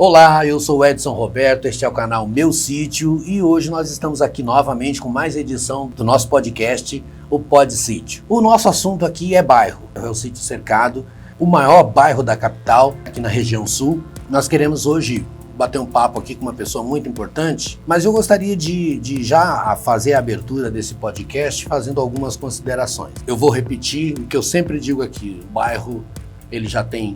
Olá, eu sou o Edson Roberto, este é o canal Meu Sítio e hoje nós estamos aqui novamente com mais edição do nosso podcast, o Pod Sítio. O nosso assunto aqui é bairro, é o Sítio Cercado, o maior bairro da capital, aqui na região sul. Nós queremos hoje bater um papo aqui com uma pessoa muito importante, mas eu gostaria de já fazer a abertura desse podcast fazendo algumas considerações. Eu vou repetir o que eu sempre digo aqui, o bairro ele já tem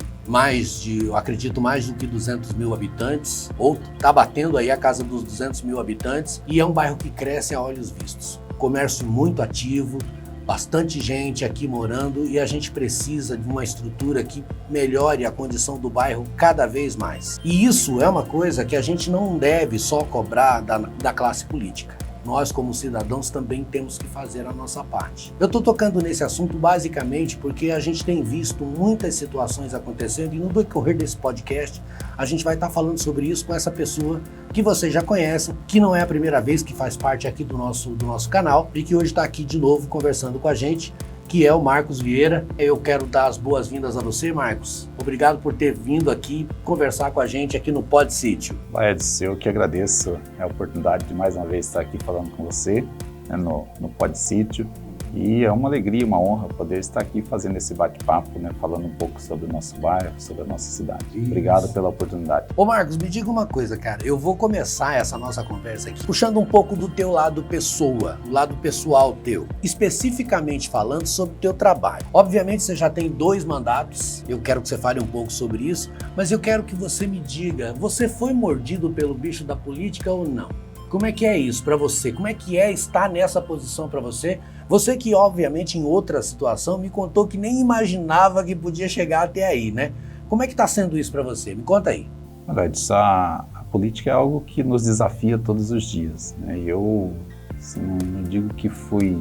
eu acredito, mais do que 200 mil habitantes, ou está batendo aí a casa dos 200 mil habitantes, e é um bairro que cresce a olhos vistos. Comércio muito ativo, bastante gente aqui morando, e a gente precisa de uma estrutura que melhore a condição do bairro cada vez mais. E isso é uma coisa que a gente não deve só cobrar da classe política. Nós, como cidadãos, também temos que fazer a nossa parte. Eu estou tocando nesse assunto basicamente porque a gente tem visto muitas situações acontecendo e no decorrer desse podcast a gente vai estar falando sobre isso com essa pessoa que vocês já conhecem, que não é a primeira vez que faz parte aqui do nosso canal e que hoje está aqui de novo conversando com a gente, que é o Marcos Vieira. Eu quero dar as boas-vindas a você, Marcos. Obrigado por ter vindo aqui conversar com a gente aqui no Pod Sítio. Edson, eu que agradeço a oportunidade de mais uma vez estar aqui falando com você, né, no Pod Sítio. E é uma alegria, uma honra poder estar aqui fazendo esse bate-papo, né, falando um pouco sobre o nosso bairro, sobre a nossa cidade. Isso. Obrigado pela oportunidade. Ô Marcos, me diga uma coisa, cara. Eu vou começar essa nossa conversa aqui puxando um pouco do teu lado pessoa, do lado pessoal teu. Especificamente falando sobre o teu trabalho. Obviamente você já tem 2 mandatos, eu quero que você fale um pouco sobre isso, mas eu quero que você me diga, você foi mordido pelo bicho da política ou não? Como é que é isso para você? Como é que é estar nessa posição para você? Você que, obviamente, em outra situação, me contou que nem imaginava que podia chegar até aí, né? Como é que está sendo isso para você? Me conta aí. Olha, a política é algo que nos desafia todos os dias, né? Eu assim, não digo que fui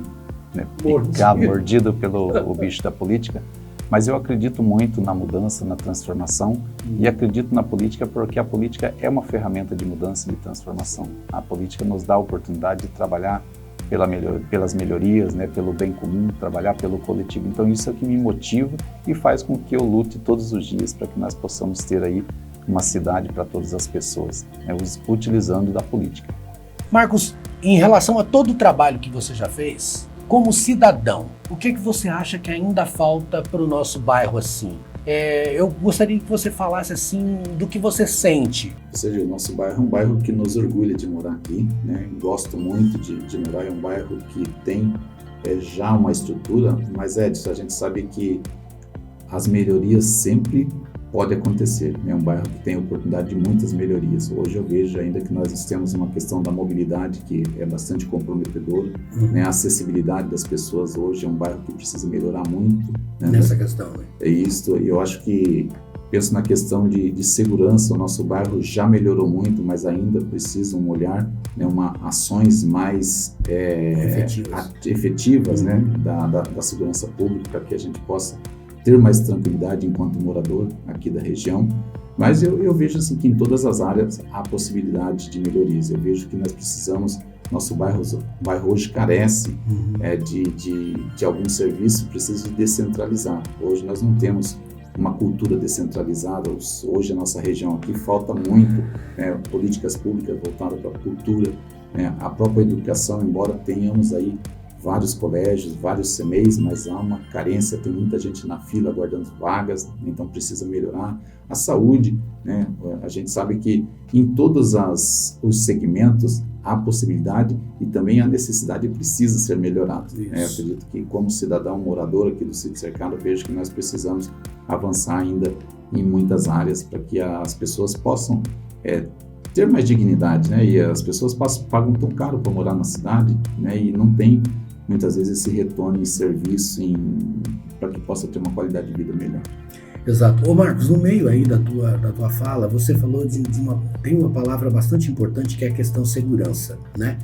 mordido pelo o bicho da política, mas eu acredito muito na mudança, na transformação e acredito na política porque a política é uma ferramenta de mudança e de transformação. A política nos dá a oportunidade de trabalhar pelas melhorias, né, pelo bem comum, trabalhar pelo coletivo. Então isso é o que me motiva e faz com que eu lute todos os dias para que nós possamos ter aí uma cidade para todas as pessoas, né, utilizando da política. Marcos, em relação a todo o trabalho que você já fez, como cidadão, o que você acha que ainda falta para o nosso bairro assim? Eu gostaria que você falasse assim do que você sente. Ou seja, o nosso bairro é um bairro que nos orgulha de morar aqui, né? Gosto muito de morar, é um bairro que tem já uma estrutura, mas Edson, a gente sabe que as melhorias sempre podem acontecer, é um bairro que tem oportunidade de muitas melhorias. Hoje eu vejo ainda que nós temos uma questão da mobilidade que é bastante comprometedora, né? A acessibilidade das pessoas hoje é um bairro que precisa melhorar muito, né? Nessa questão, né? É isso, e eu acho que penso na questão de segurança, o nosso bairro já melhorou muito, mas ainda precisa um olhar, né, ações mais efetivas, né, da segurança pública para que a gente possa ter mais tranquilidade enquanto morador aqui da região, mas eu vejo assim que em todas as áreas há possibilidade de melhorias. Eu vejo que nós precisamos, nosso bairro hoje carece de algum serviço, precisa de descentralizar. Hoje nós não temos uma cultura descentralizada, hoje a nossa região aqui falta muito políticas públicas voltadas para a cultura, né? A própria educação, embora tenhamos aí vários colégios, vários CMEs, mas há uma carência, tem muita gente na fila aguardando vagas, então precisa melhorar. A saúde, né? A gente sabe que em todos os segmentos há possibilidade e também a necessidade precisa ser melhorada. Eu acredito que como cidadão morador aqui do Sítio Cercado, eu vejo que nós precisamos avançar ainda em muitas áreas para que as pessoas possam ter mais dignidade, né? E as pessoas pagam tão caro para morar na cidade, né? E não tem muitas vezes esse retorno em serviço para que possa ter uma qualidade de vida melhor. Exato. Ô Marcos, no meio aí da tua fala, você falou tem uma palavra bastante importante que é a questão segurança, né?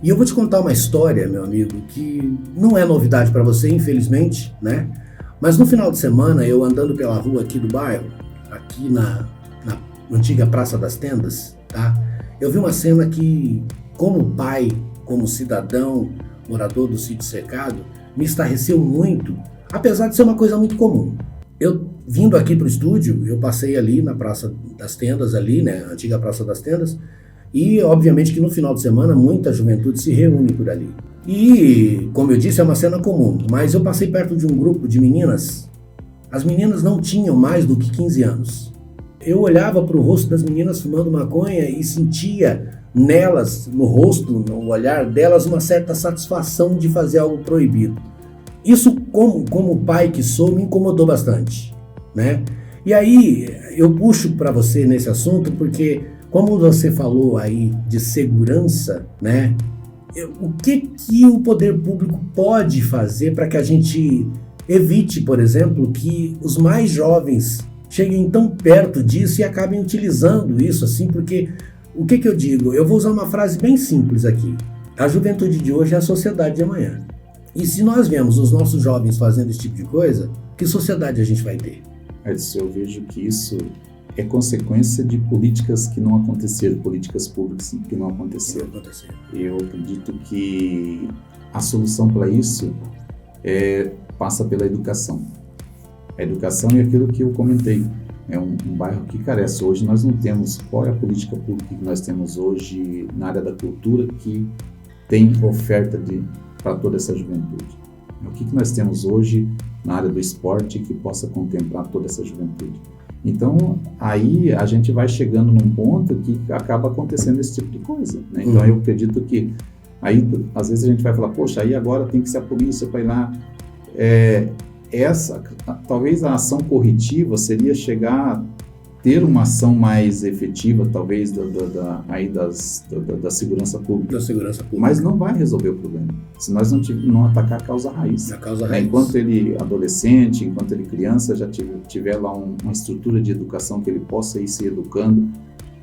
E eu vou te contar uma história, meu amigo, que não é novidade para você, infelizmente, né? Mas no final de semana, eu andando pela rua aqui do bairro, aqui na antiga Praça das Tendas, tá? Eu vi uma cena que, como pai, como cidadão, morador do Sítio Cercado, me estarreceu muito, apesar de ser uma coisa muito comum. Eu, vindo aqui para o estúdio, eu passei ali na Praça das Tendas, ali, né, a antiga Praça das Tendas, e obviamente que no final de semana muita juventude se reúne por ali. E, como eu disse, é uma cena comum, mas eu passei perto de um grupo de meninas. As meninas não tinham mais do que 15 anos. Eu olhava para o rosto das meninas fumando maconha e sentia nelas, no rosto, no olhar delas, uma certa satisfação de fazer algo proibido. Isso, como pai que sou, me incomodou bastante, né? E aí, eu puxo para você nesse assunto porque, como você falou aí de segurança, né? O que o poder público pode fazer para que a gente evite, por exemplo, que os mais jovens cheguem tão perto disso e acabem utilizando isso, assim, porque o que eu digo? Eu vou usar uma frase bem simples aqui. A juventude de hoje é a sociedade de amanhã. E se nós vemos os nossos jovens fazendo esse tipo de coisa, que sociedade a gente vai ter? Edson, eu vejo que isso é consequência de políticas que não aconteceram, políticas públicas que não aconteceram. Eu acredito que a solução para isso passa pela educação. A educação é aquilo que eu comentei. É um bairro que carece. Hoje nós não temos, qual é a política pública que nós temos hoje na área da cultura que tem oferta para toda essa juventude? O que nós temos hoje na área do esporte que possa contemplar toda essa juventude? Então, aí a gente vai chegando num ponto que acaba acontecendo esse tipo de coisa, né? Então, eu acredito que aí, às vezes a gente vai falar, poxa, aí agora tem que ser a polícia para ir lá. Talvez a ação corretiva seria chegar ter uma ação mais efetiva, talvez, da segurança pública. Da segurança pública. Mas não vai resolver o problema, se nós não atacar a causa raiz. Enquanto ele adolescente, enquanto ele criança, já tiver lá uma estrutura de educação que ele possa ir se educando,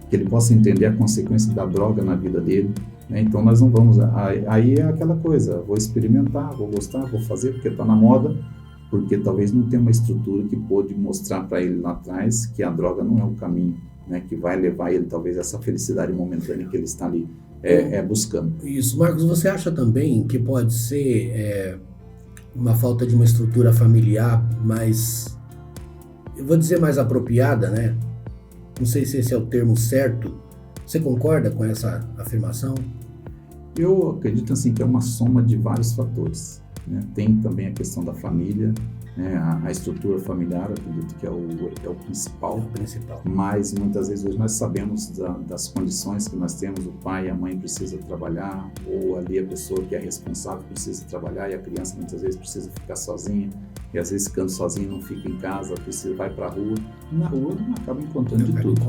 que ele possa entender a consequência da droga na vida dele, né? Então nós não vamos... Aí é aquela coisa, vou experimentar, vou gostar, vou fazer porque está na moda, porque talvez não tenha uma estrutura que pôde mostrar para ele lá atrás que a droga não é o caminho, né, que vai levar ele talvez a essa felicidade momentânea que ele está ali buscando. Isso. Marcos, você acha também que pode ser uma falta de uma estrutura familiar mais, eu vou dizer mais apropriada, né? Não sei se esse é o termo certo. Você concorda com essa afirmação? Eu acredito assim que é uma soma de vários fatores. Tem também a questão da família, né? A estrutura familiar, eu acredito que é o principal. Mas muitas vezes hoje nós sabemos das condições que nós temos, o pai e a mãe precisam trabalhar, ou ali a pessoa que é responsável precisa trabalhar e a criança muitas vezes precisa ficar sozinha, e às vezes ficando sozinha não fica em casa, vai para a rua, e na rua acaba encontrando de tudo.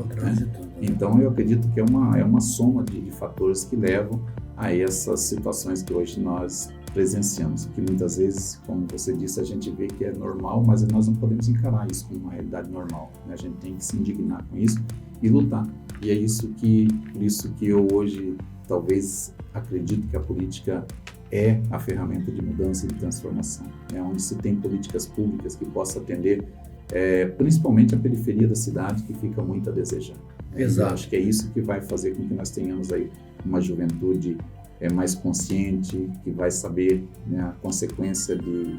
Então eu acredito que é uma soma de fatores que levam a essas situações que hoje nós presenciamos, que muitas vezes, como você disse, a gente vê que é normal, mas nós não podemos encarar isso como uma realidade normal, né? A gente tem que se indignar com isso e lutar. E é por isso que eu hoje talvez acredito que a política é a ferramenta de mudança e de transformação, né? Onde se tem políticas públicas que possam atender principalmente a periferia da cidade, que fica muito a desejar. Exato. Eu acho que é isso que vai fazer com que nós tenhamos aí uma juventude mais consciente, que vai saber, né, a consequência do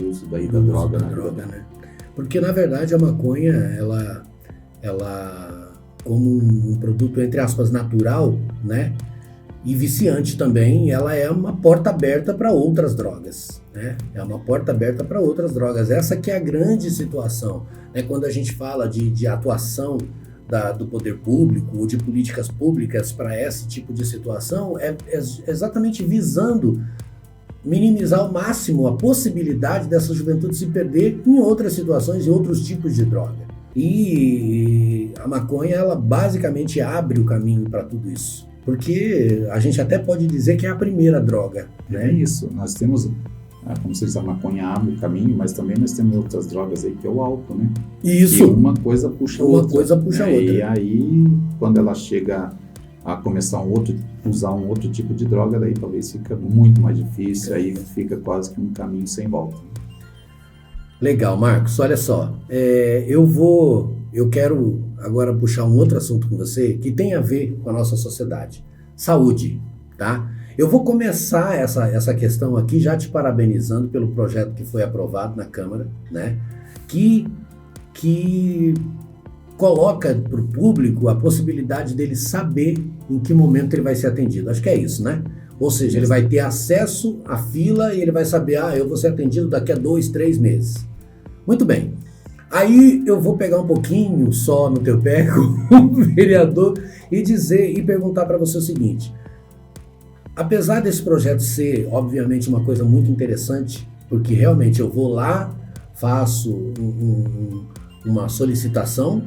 uso da droga. Né? Porque, na verdade, a maconha, ela como um produto, entre aspas, natural, né, e viciante também, ela é uma porta aberta para outras drogas, né? É uma porta aberta para outras drogas. Essa que é a grande situação, né? Quando a gente fala de atuação do poder público ou de políticas públicas para esse tipo de situação, é exatamente visando minimizar ao máximo a possibilidade dessa juventude se perder em outras situações e outros tipos de droga. E a maconha, ela basicamente abre o caminho para tudo isso. Porque a gente até pode dizer que é a primeira droga, né? É isso. Nós temos, como se diz, a maconha abre o caminho, mas também nós temos outras drogas aí, que é o álcool, né? Isso. E uma coisa puxa a outra. Uma coisa puxa a outra. E aí, quando ela chega a começar usar um outro tipo de droga, daí talvez fica muito mais difícil, aí fica quase que um caminho sem volta. Legal, Marcos. Olha só, eu quero agora puxar um outro assunto com você que tem a ver com a nossa sociedade. Saúde, tá? Eu vou começar essa questão aqui já te parabenizando pelo projeto que foi aprovado na Câmara, né? Que coloca para o público a possibilidade dele saber em que momento ele vai ser atendido. Acho que é isso, né? Ou seja, ele vai ter acesso à fila e ele vai saber, eu vou ser atendido daqui a 2, 3 meses. Muito bem. Aí eu vou pegar um pouquinho só no teu pé como vereador e perguntar para você o seguinte. Apesar desse projeto ser, obviamente, uma coisa muito interessante, porque realmente eu vou lá, faço uma solicitação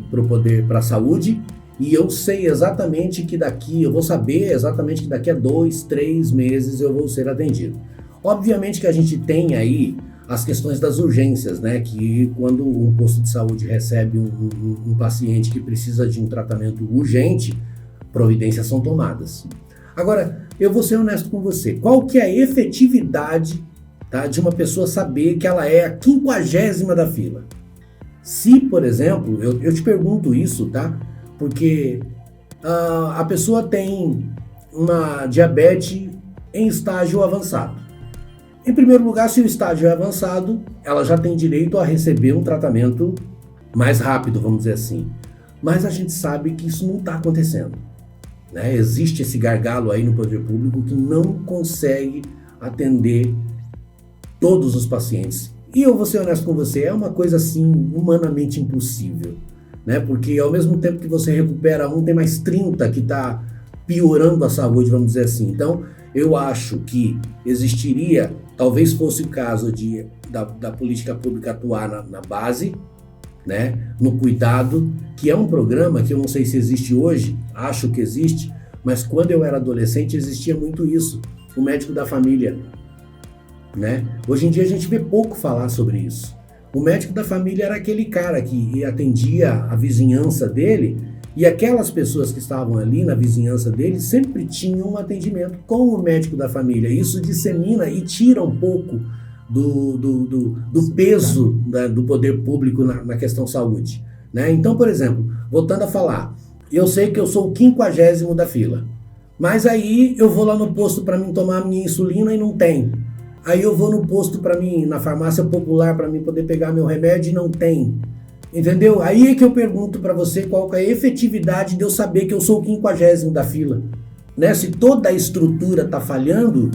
para a saúde e eu sei exatamente que eu vou saber exatamente que daqui a 2, 3 meses eu vou ser atendido. Obviamente que a gente tem aí as questões das urgências, né? Que quando um posto de saúde recebe um paciente que precisa de um tratamento urgente, providências são tomadas. Agora, eu vou ser honesto com você. Qual que é a efetividade, tá, de uma pessoa saber que ela é a 50ª da fila? Se, por exemplo, eu te pergunto isso, tá? Porque a pessoa tem uma diabetes em estágio avançado. Em primeiro lugar, se o estágio é avançado, ela já tem direito a receber um tratamento mais rápido, vamos dizer assim. Mas a gente sabe que isso não está acontecendo, né? Existe esse gargalo aí no poder público que não consegue atender todos os pacientes. E eu vou ser honesto com você, é uma coisa assim humanamente impossível, né? Porque ao mesmo tempo que você recupera tem mais 30 que está piorando a saúde, vamos dizer assim. Então, eu acho que existiria, talvez fosse o caso da política pública atuar na base, né? No cuidado, que é um programa que eu não sei se existe hoje, acho que existe, mas quando eu era adolescente existia muito isso, o médico da família, né? Hoje em dia a gente vê pouco falar sobre isso. O médico da família era aquele cara que atendia a vizinhança dele e aquelas pessoas que estavam ali na vizinhança dele sempre tinham um atendimento com o médico da família. Isso dissemina e tira um pouco do peso do poder público na questão saúde, né? Então, por exemplo, voltando a falar, eu sei que eu sou o 50º da fila, mas aí eu vou lá no posto para mim tomar a minha insulina e não tem. Aí eu vou no posto para mim, na farmácia popular, para mim poder pegar meu remédio e não tem. Entendeu? Aí é que eu pergunto para você qual que é a efetividade de eu saber que eu sou o 50º da fila, né? Se toda a estrutura está falhando,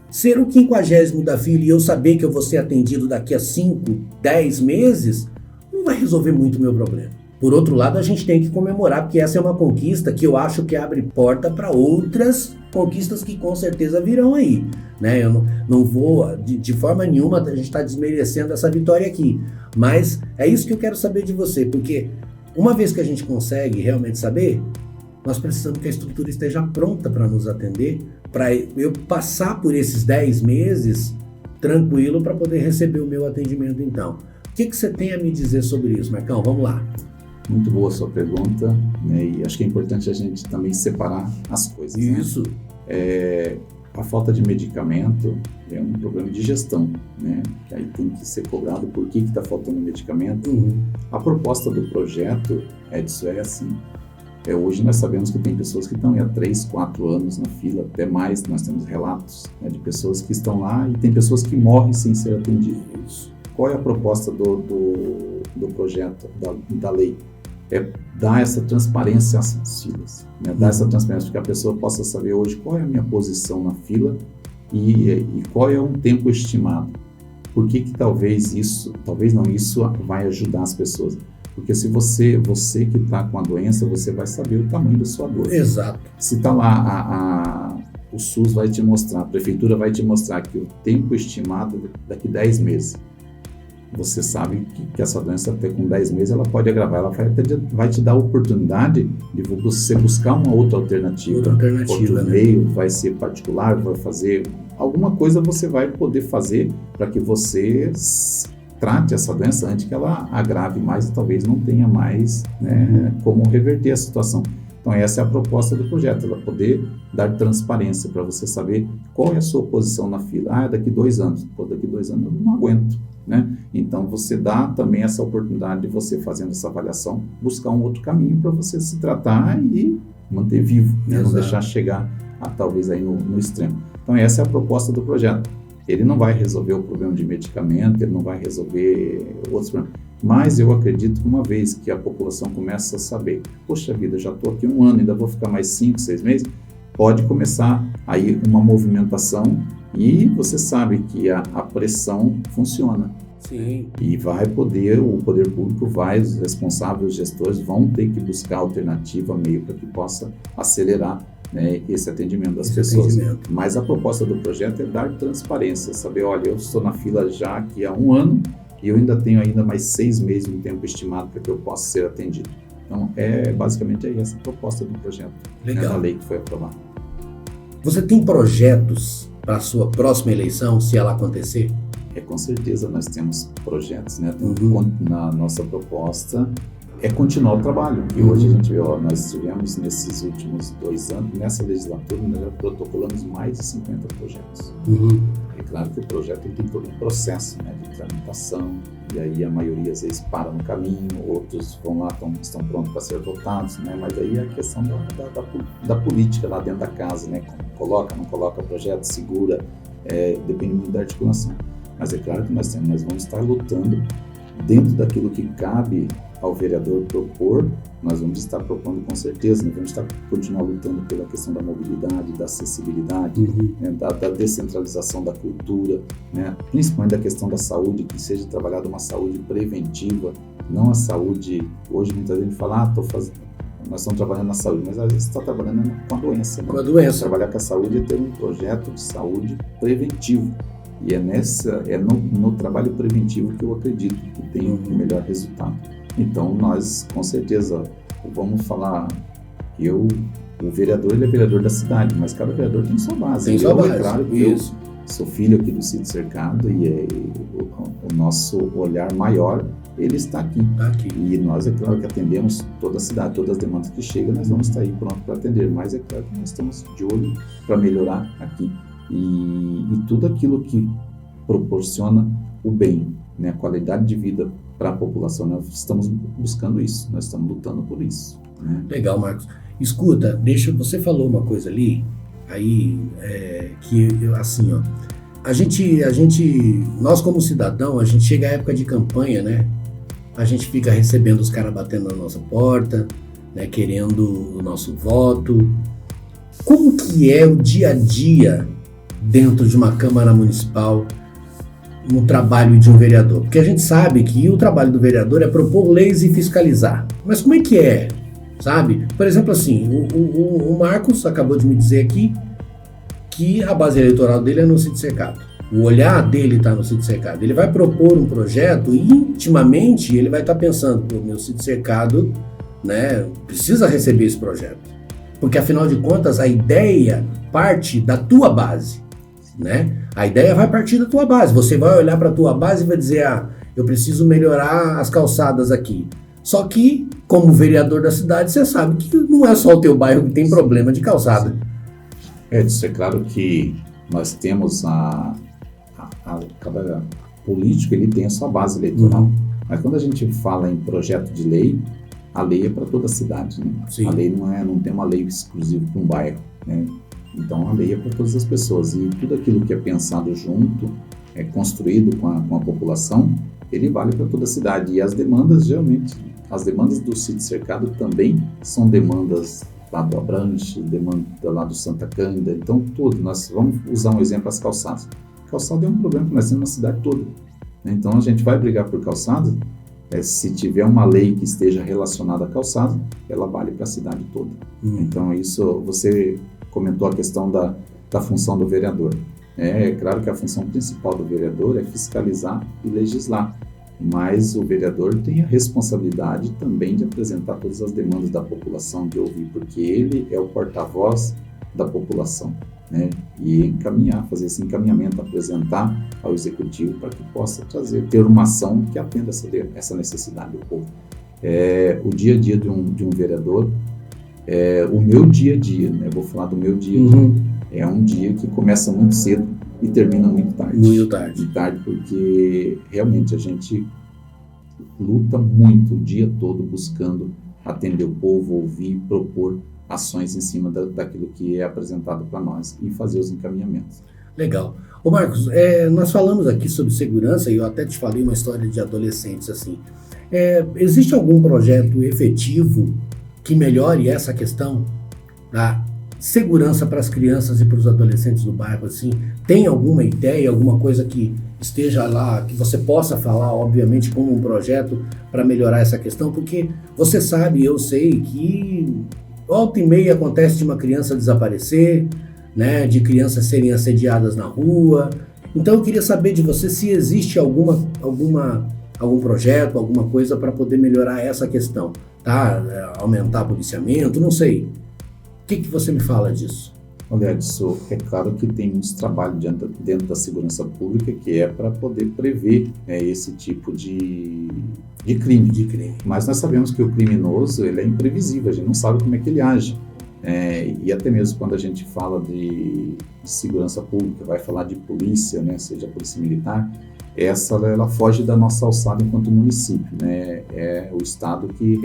ser o 50º da fila e eu saber que eu vou ser atendido daqui a 5, 10 meses, não vai resolver muito o meu problema. Por outro lado, a gente tem que comemorar, porque essa é uma conquista que eu acho que abre porta para outras conquistas que com certeza virão aí, né? Eu não vou, de forma nenhuma, a gente está desmerecendo essa vitória aqui, mas é isso que eu quero saber de você, porque uma vez que a gente consegue realmente saber, nós precisamos que a estrutura esteja pronta para nos atender, para eu passar por esses 10 meses tranquilo para poder receber o meu atendimento então. O que você tem a me dizer sobre isso, Marcão? Vamos lá. Muito boa a sua pergunta, né? E acho que é importante a gente também separar as coisas. Isso. Né? A falta de medicamento é um problema de gestão, né? Que aí tem que ser cobrado por que está faltando medicamento. Uhum. A proposta do projeto, Edson, é assim. Hoje nós sabemos que tem pessoas que estão há 3, 4 anos na fila, até mais. Nós temos relatos, né, de pessoas que estão lá e tem pessoas que morrem sem ser atendidas. Qual é a proposta do projeto, da lei? É dar essa transparência às filas, né? Dar essa transparência para que a pessoa possa saber hoje qual é a minha posição na fila e qual é um tempo estimado. Por que talvez isso vai ajudar as pessoas? Porque se você que está com a doença, você vai saber o tamanho da sua dor. Exato. Se está lá, o SUS vai te mostrar, a prefeitura vai te mostrar que o tempo estimado daqui 10 meses. Você sabe que essa doença até com 10 meses ela pode agravar, ela vai te dar a oportunidade de você buscar uma outra alternativa. Outro meio, vai ser particular, vai fazer alguma coisa, você vai poder fazer para que você trate essa doença antes que ela agrave mais e talvez não tenha mais, né, como reverter a situação. Então essa é a proposta do projeto, ela poder dar transparência para você saber qual é a sua posição na fila. Daqui 2 anos, daqui 2 anos eu não aguento, né? Então você dá também essa oportunidade de você fazendo essa avaliação, buscar um outro caminho para você se tratar e manter vivo, né? Não deixar chegar talvez aí no extremo. Então essa é a proposta do projeto. Ele não vai resolver o problema de medicamento, ele não vai resolver outros problemas. Mas eu acredito que uma vez que a população começa a saber, poxa vida, já estou aqui 1 ano, ainda vou ficar mais 5, 6 meses, pode começar aí uma movimentação e você sabe que a pressão funciona. Sim. E o poder público vai, os responsáveis, os gestores vão ter que buscar alternativa, meio para que possa acelerar, né, esse atendimento das pessoas. Mas a proposta do projeto é dar transparência, saber, olha, eu estou na fila já aqui há 1 ano e eu ainda tenho mais 6 meses no tempo estimado para que eu possa ser atendido. Então, basicamente essa a proposta do projeto, né, da lei que foi aprovada. Você tem projetos para a sua próxima eleição, se ela acontecer? Com certeza nós temos projetos, né? Na nossa proposta é continuar o trabalho. E hoje a gente vê, nós tivemos nesses últimos 2 anos, nessa legislatura, nós já protocolamos mais de 50 projetos. É claro que o projeto tem todo um processo, né, de tramitação, e aí a maioria às vezes para no caminho, outros vão lá, estão prontos para ser votados, né? Mas aí é a questão da política lá dentro da casa, né? Coloca, não coloca projeto, segura, depende muito da articulação. Mas é claro que nós vamos estar lutando dentro daquilo que cabe ao vereador propor, nós vamos estar propondo com certeza, nós vamos continuar lutando pela questão da mobilidade, da acessibilidade, né, da descentralização da cultura, né, principalmente da questão da saúde, que seja trabalhada uma saúde preventiva, não a saúde, hoje muita gente fala, nós estamos trabalhando na saúde, mas às vezes está trabalhando com a doença. Né? Com a doença. Trabalhar com a saúde é ter um projeto de saúde preventivo. E é no trabalho preventivo que eu acredito que tem o melhor resultado. Então, nós, com certeza, vamos falar, o vereador, ele é vereador da cidade, mas cada vereador tem sua base. Tem sua base, é claro que isso. Eu sou filho aqui do Sítio Cercado e o nosso olhar maior, ele está aqui. E nós, é claro que atendemos toda a cidade, todas as demandas que chegam, nós vamos estar aí prontos para atender, mas é claro que nós estamos de olho para melhorar aqui. E tudo aquilo que proporciona o bem, né, a qualidade de vida para a população, nós estamos buscando isso, nós estamos lutando por isso. Né? Legal, Marcos. Escuta, você falou uma coisa ali, aí, assim, ó, nós como cidadão, a gente chega à época de campanha, né, a gente fica recebendo os caras batendo na nossa porta, né, querendo o nosso voto. Como que é o dia a dia dentro de uma Câmara Municipal no trabalho de um vereador? Porque a gente sabe que o trabalho do vereador é propor leis e fiscalizar. Mas como é que é? Sabe? Por exemplo, assim, o Marcos acabou de me dizer aqui que a base eleitoral dele é no Sítio Cercado. O olhar dele está no Sítio Cercado. Ele vai propor um projeto e intimamente ele vai estar pensando, pô, meu Sítio Cercado, né, precisa receber esse projeto. Porque afinal de contas a ideia parte da tua base. Né? A ideia vai partir da tua base. Você vai olhar para a tua base e vai dizer, eu preciso melhorar as calçadas aqui. Só que, como vereador da cidade, você sabe que não é só o teu bairro que tem problema de calçada. Isso é claro que nós temos cada político, ele tem a sua base eleitoral. Mas quando a gente fala em projeto de lei, a lei é para toda a cidade. Né? A lei não tem uma lei exclusiva para um bairro. Né? Então, a lei é para todas as pessoas e tudo aquilo que é pensado junto, é construído com a população, ele vale para toda a cidade. E as demandas, geralmente, as demandas do Sítio Cercado também são demandas lá do Abranche, demanda lá do Santa Cândida, então tudo. Nós vamos usar um exemplo, as calçadas. Calçada é um problema que nós temos na cidade toda. Né? Então, a gente vai brigar por calçada, se tiver uma lei que esteja relacionada à calçada, ela vale para a cidade toda. Então, isso você comentou a questão da função do vereador. É claro que a função principal do vereador é fiscalizar e legislar, mas o vereador tem a responsabilidade também de apresentar todas as demandas da população, de ouvir, porque ele é o porta-voz da população, né? E fazer esse encaminhamento, apresentar ao executivo para que possa ter uma ação que atenda essa necessidade do povo. O dia a dia de um vereador, o meu dia a dia, né? Vou falar do meu dia a dia, é um dia que começa muito cedo e termina muito tarde. Muito tarde. Muito tarde, porque realmente a gente luta muito o dia todo buscando atender o povo, ouvir, propor ações em cima daquilo que é apresentado para nós e fazer os encaminhamentos. Legal. Ô Marcos, nós falamos aqui sobre segurança e eu até te falei uma história de adolescentes assim. Existe algum projeto efetivo que melhore essa questão da segurança para as crianças e para os adolescentes do bairro, assim? Tem alguma ideia, alguma coisa que esteja lá, que você possa falar, obviamente, como um projeto para melhorar essa questão? Porque você sabe, eu sei que volta e meia acontece de uma criança desaparecer, né, de crianças serem assediadas na rua. Então eu queria saber de você se existe algum projeto, alguma coisa para poder melhorar essa questão, tá? Aumentar policiamento, não sei. O que você me fala disso? Olha, Edson, é claro que tem muitos trabalhos dentro da segurança pública que é para poder prever esse tipo de crime. Mas nós sabemos que o criminoso ele é imprevisível, a gente não sabe como é que ele age. E até mesmo quando a gente fala de segurança pública, vai falar de polícia, né, seja a polícia militar, ela foge da nossa alçada enquanto município, né? É o Estado que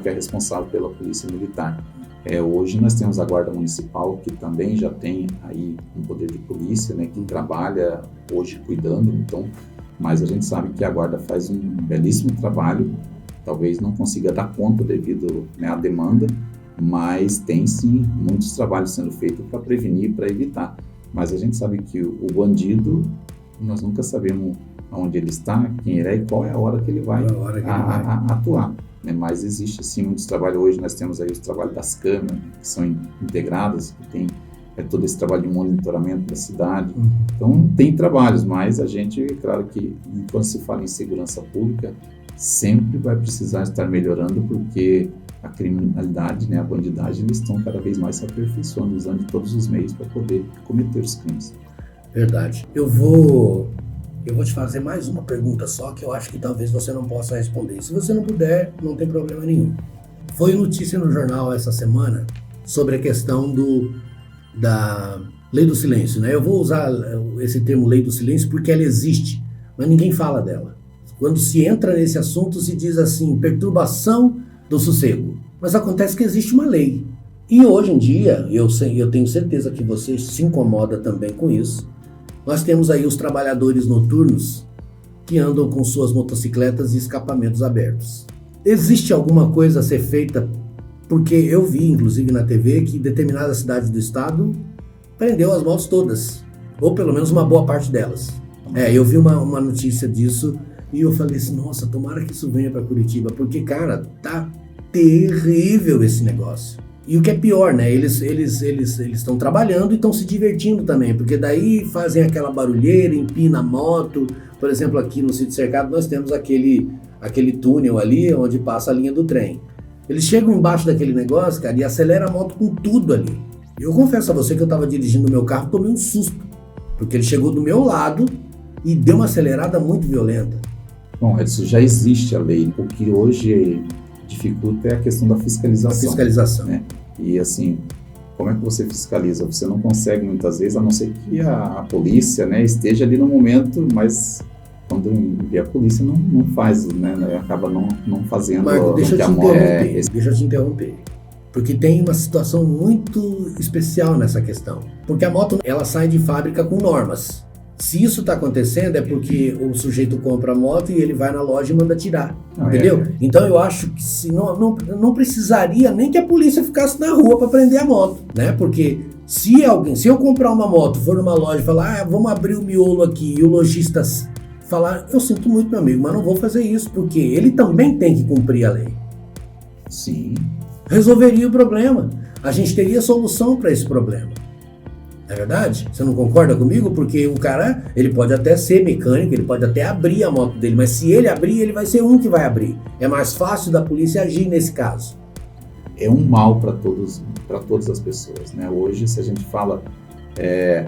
é responsável pela polícia militar. Hoje nós temos a Guarda Municipal, que também já tem aí um poder de polícia, né, que trabalha hoje cuidando, então, mas a gente sabe que a Guarda faz um belíssimo trabalho, talvez não consiga dar conta devido, né, à demanda, mas tem sim muitos trabalhos sendo feitos para prevenir, para evitar. Mas a gente sabe que o bandido, nós nunca sabemos onde ele está, quem ele é e qual é a hora que ele vai atuar. Né? Mas existe sim muitos trabalhos. Hoje nós temos aí os trabalhos das câmeras, que são integradas, que tem todo esse trabalho de monitoramento da cidade. Então tem trabalhos, mas a gente, claro que quando se fala em segurança pública, sempre vai precisar estar melhorando, porque a criminalidade, né, a bandidagem, eles estão cada vez mais se aperfeiçoando, usando todos os meios para poder cometer os crimes. Verdade. Eu vou te fazer mais uma pergunta só, que eu acho que talvez você não possa responder. Se você não puder, não tem problema nenhum. Foi notícia no jornal essa semana sobre a questão da lei do silêncio, né? Eu vou usar esse termo lei do silêncio porque ela existe, mas ninguém fala dela. Quando se entra nesse assunto, se diz assim, perturbação do sossego. Mas acontece que existe uma lei. E hoje em dia, eu tenho certeza que você se incomoda também com isso, nós temos aí os trabalhadores noturnos que andam com suas motocicletas e escapamentos abertos. Existe alguma coisa a ser feita? Porque eu vi, inclusive na TV, que determinada cidade do estado prendeu as motos todas, ou pelo menos uma boa parte delas. Eu vi uma notícia disso e eu falei assim, nossa, tomara que isso venha para Curitiba, porque, cara, tá terrível esse negócio. E o que é pior, né? Eles estão trabalhando e estão se divertindo também, porque daí fazem aquela barulheira, empina a moto. Por exemplo, aqui no Sítio Cercado nós temos aquele túnel ali onde passa a linha do trem. Eles chegam embaixo daquele negócio, cara, e aceleram a moto com tudo ali. Eu confesso a você que eu estava dirigindo o meu carro, tomei um susto, porque ele chegou do meu lado e deu uma acelerada muito violenta. Bom, Edson, já existe a lei. O que hoje dificulta é a questão da fiscalização. Né? E assim, como é que você fiscaliza? Você não consegue muitas vezes, a não ser que a polícia, né, esteja ali no momento, mas quando a polícia não faz, né, acaba não fazendo. Marco, deixa eu te interromper. Porque tem uma situação muito especial nessa questão. Porque a moto, ela sai de fábrica com normas. Se isso está acontecendo é porque o sujeito compra a moto e ele vai na loja e manda tirar, entendeu? Então eu acho que não precisaria nem que a polícia ficasse na rua para prender a moto, né? Porque se eu comprar uma moto, for numa loja e falar, vamos abrir o miolo aqui, e o lojista falar, eu sinto muito, meu amigo, mas não vou fazer isso, porque ele também tem que cumprir a lei. Sim. Resolveria o problema. A gente teria solução para esse problema. É verdade? Você não concorda comigo? Porque o cara, ele pode até ser mecânico, ele pode até abrir a moto dele, mas se ele abrir, ele vai ser um que vai abrir. É mais fácil da polícia agir nesse caso. É um mal para todas as pessoas, né? Hoje, se a gente fala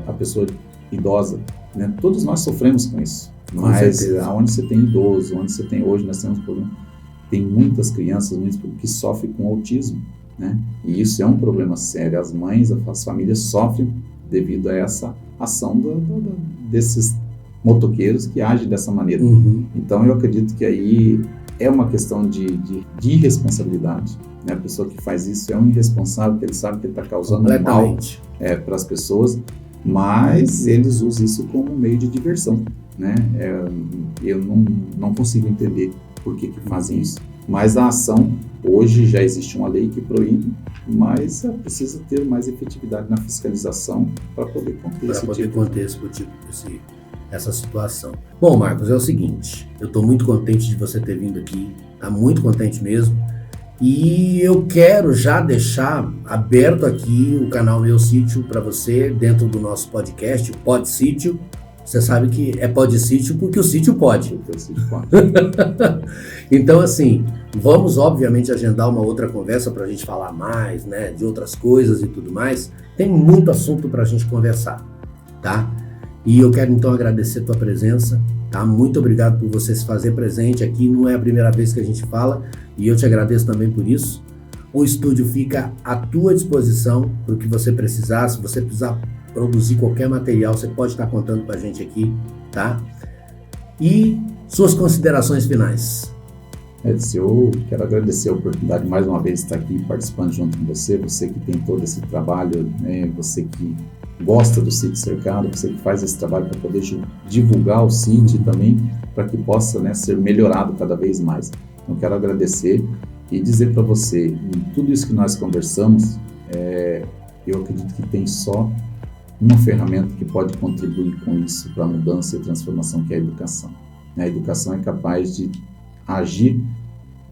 a pessoa idosa, né? Todos nós sofremos com isso. Mas aonde você tem idoso, onde você tem hoje, nós temos problema. Tem muitas crianças que sofrem com autismo, né? E isso é um problema sério. As mães, as famílias sofrem devido a essa ação desses motoqueiros que agem dessa maneira. Então eu acredito que aí é uma questão de irresponsabilidade. Né? A pessoa que faz isso é um irresponsável, porque ele sabe que ele está causando mal para as pessoas, mas eles usam isso como meio de diversão. Né? Eu não consigo entender por que fazem isso. Mas a ação, hoje já existe uma lei que proíbe, mas precisa ter mais efetividade na fiscalização para poder conter essa situação. Bom, Marcos, é o seguinte, eu estou muito contente de você ter vindo aqui, tá muito contente mesmo, e eu quero já deixar aberto aqui o canal Meu Sítio para você, dentro do nosso podcast, o Pod Sítio. Você sabe que é Pod Sítio porque o sítio pode. Então, assim, vamos obviamente agendar uma outra conversa para a gente falar mais, né, de outras coisas e tudo mais. Tem muito assunto para a gente conversar, tá? E eu quero então agradecer a tua presença, tá? Muito obrigado por você se fazer presente aqui. Não é a primeira vez que a gente fala e eu te agradeço também por isso. O estúdio fica à tua disposição para o que você precisar. Se você precisar produzir qualquer material, você pode estar contando com a gente aqui, tá? E suas considerações finais. Edson, eu quero agradecer a oportunidade mais uma vez de estar aqui participando junto com você que tem todo esse trabalho, né? Você que gosta do Sítio Cercado, você que faz esse trabalho para poder divulgar o sítio também, para que possa, né, ser melhorado cada vez mais. Então, quero agradecer e dizer para você, em tudo isso que nós conversamos, eu acredito que tem só uma ferramenta que pode contribuir com isso, para a mudança e transformação, que é a educação. A educação é capaz de agir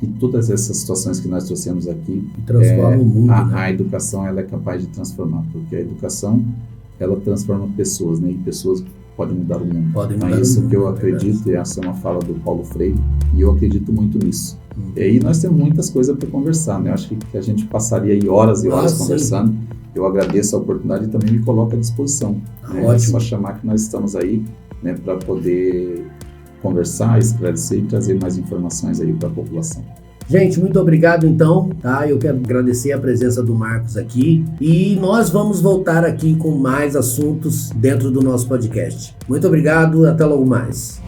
em todas essas situações que nós trouxemos aqui. E transforma o mundo. A educação, ela é capaz de transformar, porque a educação, ela transforma pessoas, né? E pessoas podem mudar o mundo. É isso que eu acredito, e essa é uma fala do Paulo Freire, e eu acredito muito nisso. E aí nós temos muitas coisas para conversar, né? Eu acho que a gente passaria aí horas e horas conversando. Eu agradeço a oportunidade e também me coloco à disposição. Né? É só chamar que nós estamos aí, né, para poder conversar, esclarecer e trazer mais informações aí para a população. Gente, muito obrigado então, tá? Eu quero agradecer a presença do Marcos aqui e nós vamos voltar aqui com mais assuntos dentro do nosso podcast. Muito obrigado, até logo mais.